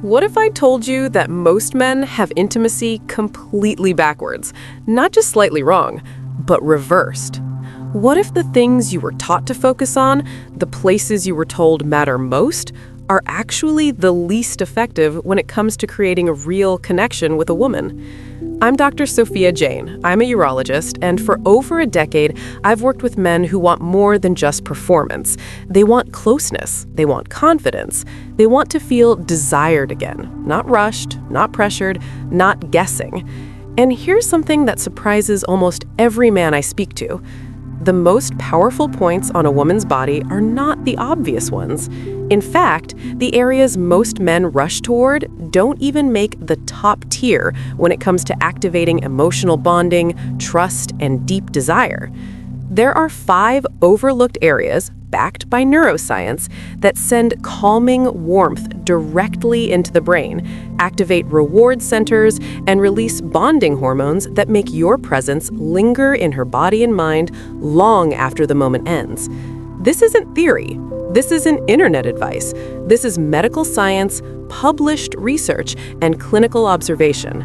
What if I told you that most men have intimacy completely backwards? Not just slightly wrong, but reversed. What if the things you were taught to focus on, the places you were told matter most, are actually the least effective when it comes to creating a real connection with a woman? I'm Dr. Sophia Jain. I'm a urologist, and for over a decade, I've worked with men who want more than just performance. They want closeness. They want confidence. They want to feel desired again, not rushed, not pressured, not guessing. And here's something that surprises almost every man I speak to. The most powerful points on a woman's body are not the obvious ones. In fact, the areas most men rush toward don't even make the top tier when it comes to activating emotional bonding, trust, and deep desire. There are 5 overlooked areas, backed by neuroscience, that send calming warmth directly into the brain, activate reward centers, and release bonding hormones that make your presence linger in her body and mind long after the moment ends. This isn't theory. This isn't internet advice. This is medical science, published research, and clinical observation.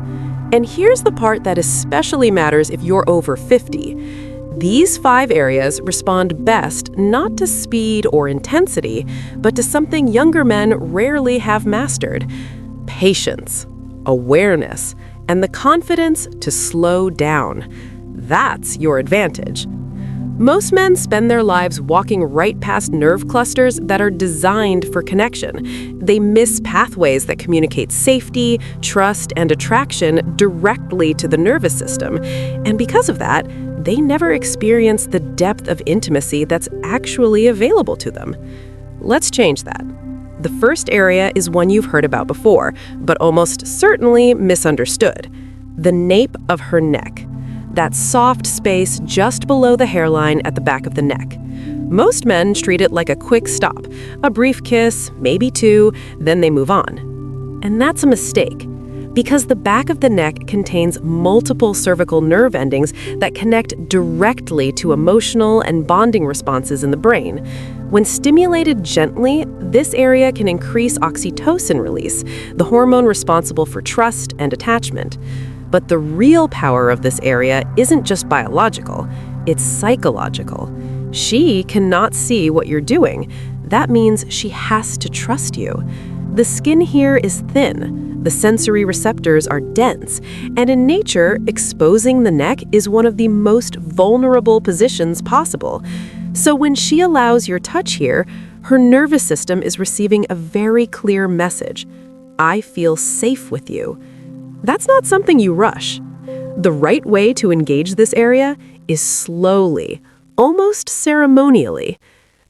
And here's the part that especially matters if you're over 50. These 5 areas respond best not to speed or intensity, but to something younger men rarely have mastered: patience, awareness, and the confidence to slow down. That's your advantage. Most men spend their lives walking right past nerve clusters that are designed for connection. They miss pathways that communicate safety, trust, and attraction directly to the nervous system. And because of that, they never experience the depth of intimacy that's actually available to them. Let's change that. The first area is one you've heard about before, but almost certainly misunderstood: the nape of her neck. That soft space just below the hairline at the back of the neck. Most men treat it like a quick stop, a brief kiss, maybe 2, then they move on. And that's a mistake, because the back of the neck contains multiple cervical nerve endings that connect directly to emotional and bonding responses in the brain. When stimulated gently, this area can increase oxytocin release, the hormone responsible for trust and attachment. But the real power of this area isn't just biological, it's psychological. She cannot see what you're doing. That means she has to trust you. The skin here is thin, the sensory receptors are dense, and in nature, exposing the neck is one of the most vulnerable positions possible. So when she allows your touch here, her nervous system is receiving a very clear message: I feel safe with you. That's not something you rush. The right way to engage this area is slowly, almost ceremonially.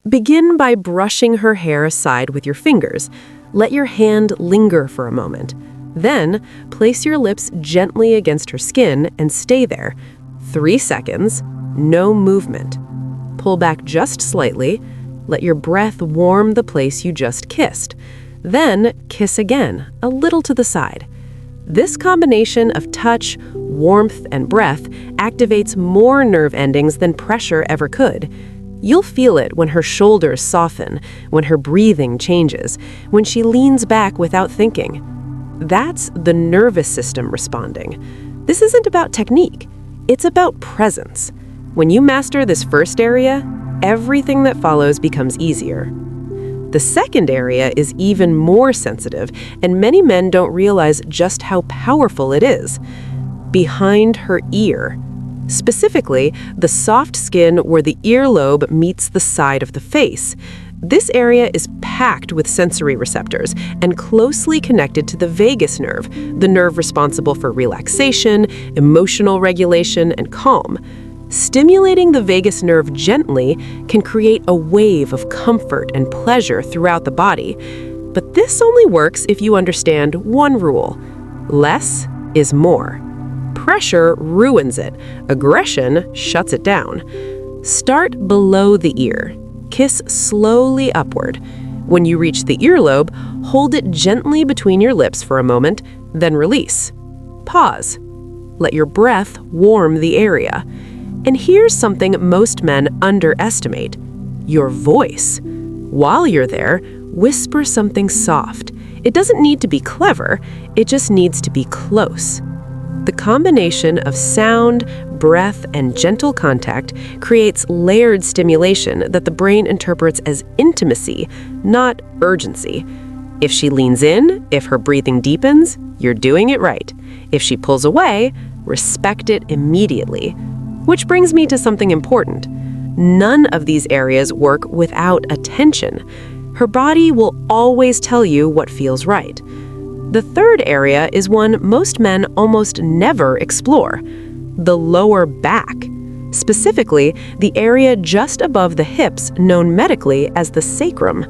Begin by brushing her hair aside with your fingers. Let your hand linger for a moment. Then, place your lips gently against her skin and stay there. 3 seconds, no movement. Pull back just slightly. Let your breath warm the place you just kissed. Then, kiss again, a little to the side. This combination of touch, warmth, and breath activates more nerve endings than pressure ever could. You'll feel it when her shoulders soften, when her breathing changes, when she leans back without thinking. That's the nervous system responding. This isn't about technique, it's about presence. When you master this first area, everything that follows becomes easier. The second area is even more sensitive, and many men don't realize just how powerful it is. Behind her ear. Specifically, the soft skin where the earlobe meets the side of the face. This area is packed with sensory receptors and closely connected to the vagus nerve, the nerve responsible for relaxation, emotional regulation, and calm. Stimulating the vagus nerve gently can create a wave of comfort and pleasure throughout the body. But this only works if you understand one rule: less is more. Pressure ruins it. Aggression shuts it down. Start below the ear. Kiss slowly upward. When you reach the earlobe, hold it gently between your lips for a moment, then release. Pause. Let your breath warm the area. And here's something most men underestimate: your voice. While you're there, whisper something soft. It doesn't need to be clever, it just needs to be close. The combination of sound, breath, and gentle contact creates layered stimulation that the brain interprets as intimacy, not urgency. If she leans in, if her breathing deepens, you're doing it right. If she pulls away, respect it immediately. Which brings me to something important. None of these areas work without attention. Her body will always tell you what feels right. The third area is one most men almost never explore: the lower back. Specifically, the area just above the hips, known medically as the sacrum.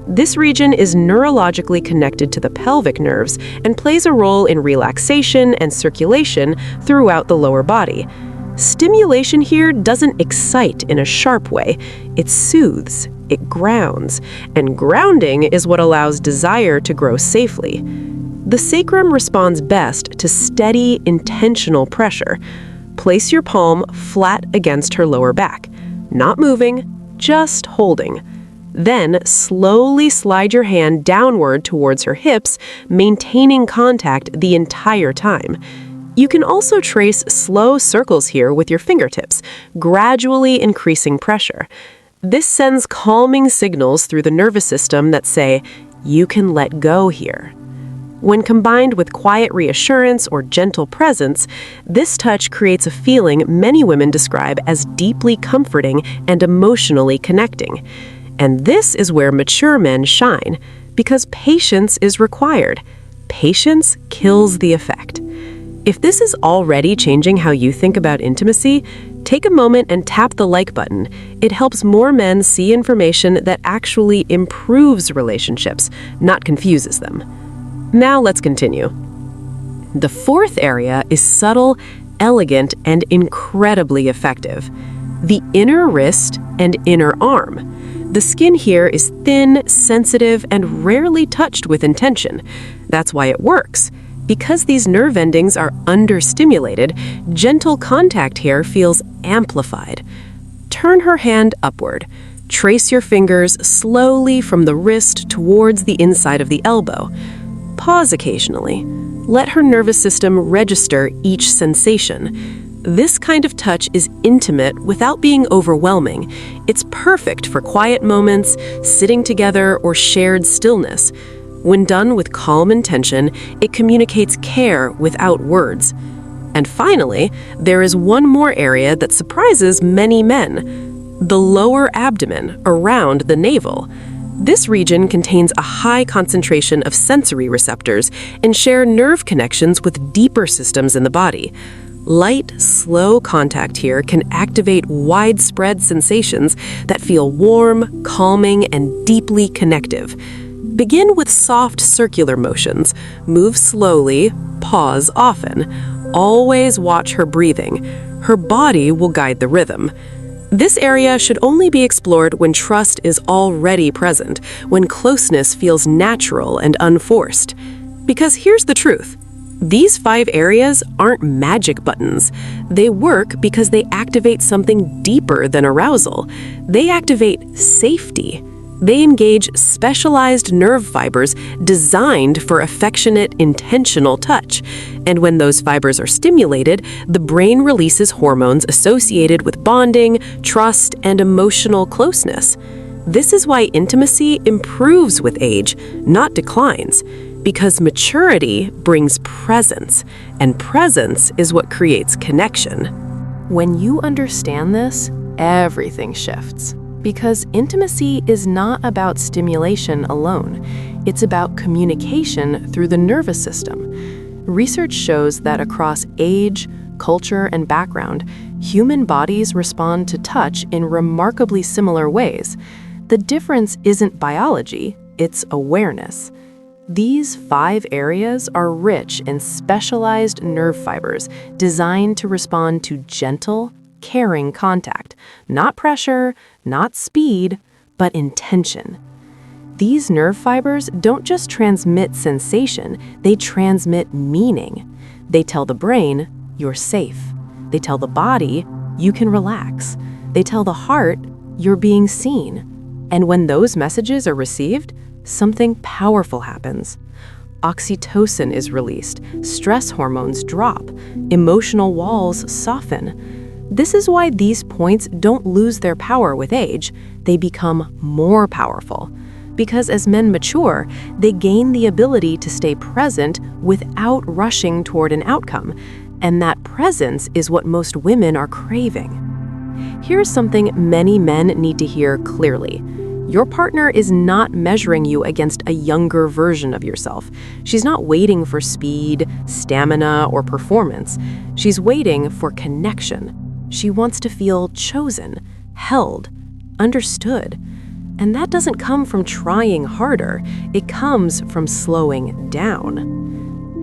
This region is neurologically connected to the pelvic nerves and plays a role in relaxation and circulation throughout the lower body. Stimulation here doesn't excite in a sharp way. It soothes, it grounds, and grounding is what allows desire to grow safely. The sacrum responds best to steady, intentional pressure. Place your palm flat against her lower back, not moving, just holding. Then slowly slide your hand downward towards her hips, maintaining contact the entire time. You can also trace slow circles here with your fingertips, gradually increasing pressure. This sends calming signals through the nervous system that say, you can let go here. When combined with quiet reassurance or gentle presence, this touch creates a feeling many women describe as deeply comforting and emotionally connecting. And this is where mature men shine, because patience is required. Patience kills the effect. If this is already changing how you think about intimacy, take a moment and tap the like button. It helps more men see information that actually improves relationships, not confuses them. Now let's continue. The fourth area is subtle, elegant, and incredibly effective: the inner wrist and inner arm. The skin here is thin, sensitive, and rarely touched with intention. That's why it works. Because these nerve endings are understimulated, gentle contact here feels amplified. Turn her hand upward. Trace your fingers slowly from the wrist towards the inside of the elbow. Pause occasionally. Let her nervous system register each sensation. This kind of touch is intimate without being overwhelming. It's perfect for quiet moments, sitting together, or shared stillness. When done with calm intention, it communicates care without words. And finally, there is one more area that surprises many men: the lower abdomen around the navel. This region contains a high concentration of sensory receptors and share nerve connections with deeper systems in the body. Light, slow contact here can activate widespread sensations that feel warm, calming, and deeply connective. Begin with soft circular motions. Move slowly, pause often. Always watch her breathing. Her body will guide the rhythm. This area should only be explored when trust is already present, when closeness feels natural and unforced. Because here's the truth. These 5 areas aren't magic buttons. They work because they activate something deeper than arousal. They activate safety. They engage specialized nerve fibers designed for affectionate, intentional touch. And when those fibers are stimulated, the brain releases hormones associated with bonding, trust, and emotional closeness. This is why intimacy improves with age, not declines. Because maturity brings presence, and presence is what creates connection. When you understand this, everything shifts. Because intimacy is not about stimulation alone. It's about communication through the nervous system. Research shows that across age, culture, and background, human bodies respond to touch in remarkably similar ways. The difference isn't biology, it's awareness. These 5 areas are rich in specialized nerve fibers designed to respond to gentle, caring contact, not pressure, not speed, but intention. These nerve fibers don't just transmit sensation, they transmit meaning. They tell the brain, you're safe. They tell the body, you can relax. They tell the heart, you're being seen. And when those messages are received, something powerful happens. Oxytocin is released, stress hormones drop, emotional walls soften. This is why these points don't lose their power with age, they become more powerful. Because as men mature, they gain the ability to stay present without rushing toward an outcome, and that presence is what most women are craving. Here's something many men need to hear clearly. Your partner is not measuring you against a younger version of yourself. She's not waiting for speed, stamina, or performance. She's waiting for connection. She wants to feel chosen, held, understood. And that doesn't come from trying harder. It comes from slowing down.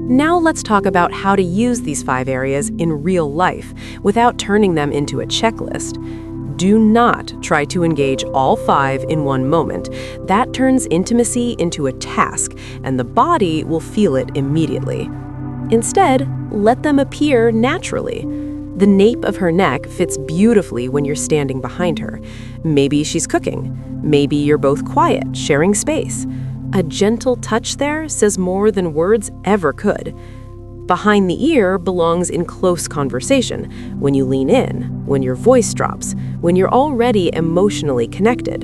Now let's talk about how to use these 5 areas in real life without turning them into a checklist. Do not try to engage all 5 in one moment. That turns intimacy into a task, and the body will feel it immediately. Instead, let them appear naturally. The nape of her neck fits beautifully when you're standing behind her. Maybe she's cooking. Maybe you're both quiet, sharing space. A gentle touch there says more than words ever could. Behind the ear belongs in close conversation, when you lean in, when your voice drops, when you're already emotionally connected.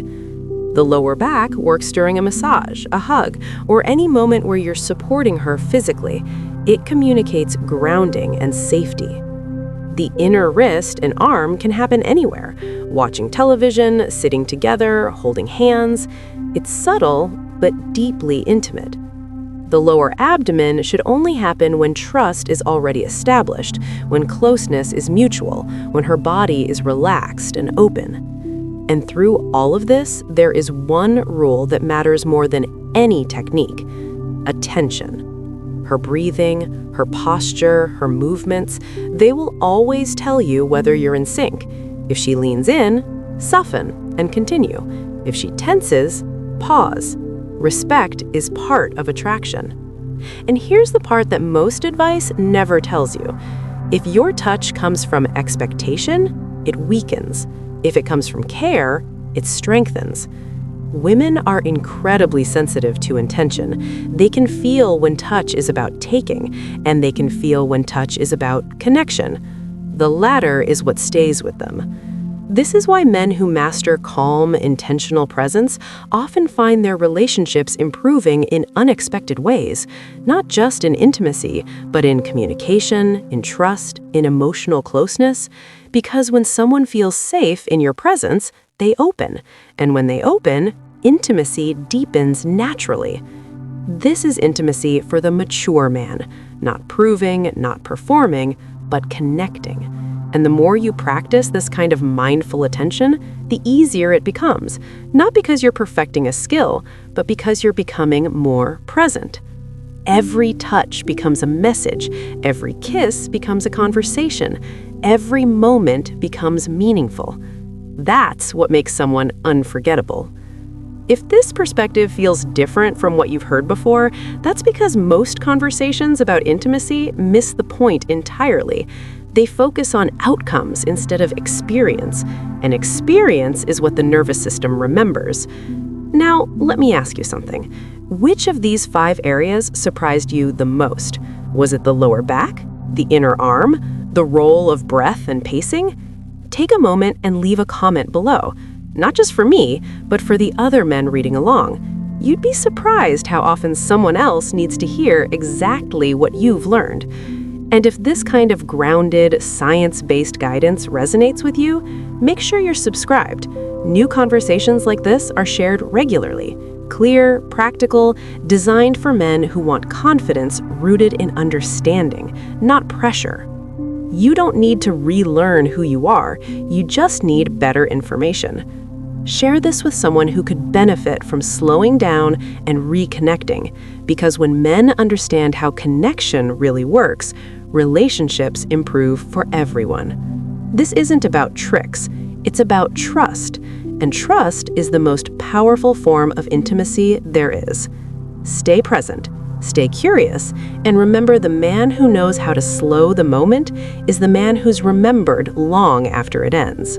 The lower back works during a massage, a hug, or any moment where you're supporting her physically. It communicates grounding and safety. The inner wrist and arm can happen anywhere, watching television, sitting together, holding hands. It's subtle, but deeply intimate. The lower abdomen should only happen when trust is already established, when closeness is mutual, when her body is relaxed and open. And through all of this, there is one rule that matters more than any technique: attention. Her breathing, her posture, her movements, they will always tell you whether you're in sync. If she leans in, soften and continue. If she tenses, pause. Respect is part of attraction. And here's the part that most advice never tells you. If your touch comes from expectation, it weakens. If it comes from care, it strengthens. Women are incredibly sensitive to intention. They can feel when touch is about taking, and they can feel when touch is about connection. The latter is what stays with them. This is why men who master calm, intentional presence often find their relationships improving in unexpected ways, not just in intimacy, but in communication, in trust, in emotional closeness. Because when someone feels safe in your presence, they open. And when they open, intimacy deepens naturally. This is intimacy for the mature man, not proving, not performing, but connecting. And the more you practice this kind of mindful attention, the easier it becomes, not because you're perfecting a skill, but because you're becoming more present. Every touch becomes a message, every kiss becomes a conversation, every moment becomes meaningful. That's what makes someone unforgettable. If this perspective feels different from what you've heard before, that's because most conversations about intimacy miss the point entirely. They focus on outcomes instead of experience, and experience is what the nervous system remembers. Now, let me ask you something. Which of these 5 areas surprised you the most? Was it the lower back, the inner arm, the role of breath and pacing? Take a moment and leave a comment below, not just for me, but for the other men reading along. You'd be surprised how often someone else needs to hear exactly what you've learned. And if this kind of grounded, science-based guidance resonates with you, make sure you're subscribed. New conversations like this are shared regularly. Clear, practical, designed for men who want confidence rooted in understanding, not pressure. You don't need to relearn who you are, you just need better information. Share this with someone who could benefit from slowing down and reconnecting, because when men understand how connection really works, relationships improve for everyone. This isn't about tricks, it's about trust, and trust is the most powerful form of intimacy there is. Stay present, stay curious, and remember the man who knows how to slow the moment is the man who's remembered long after it ends.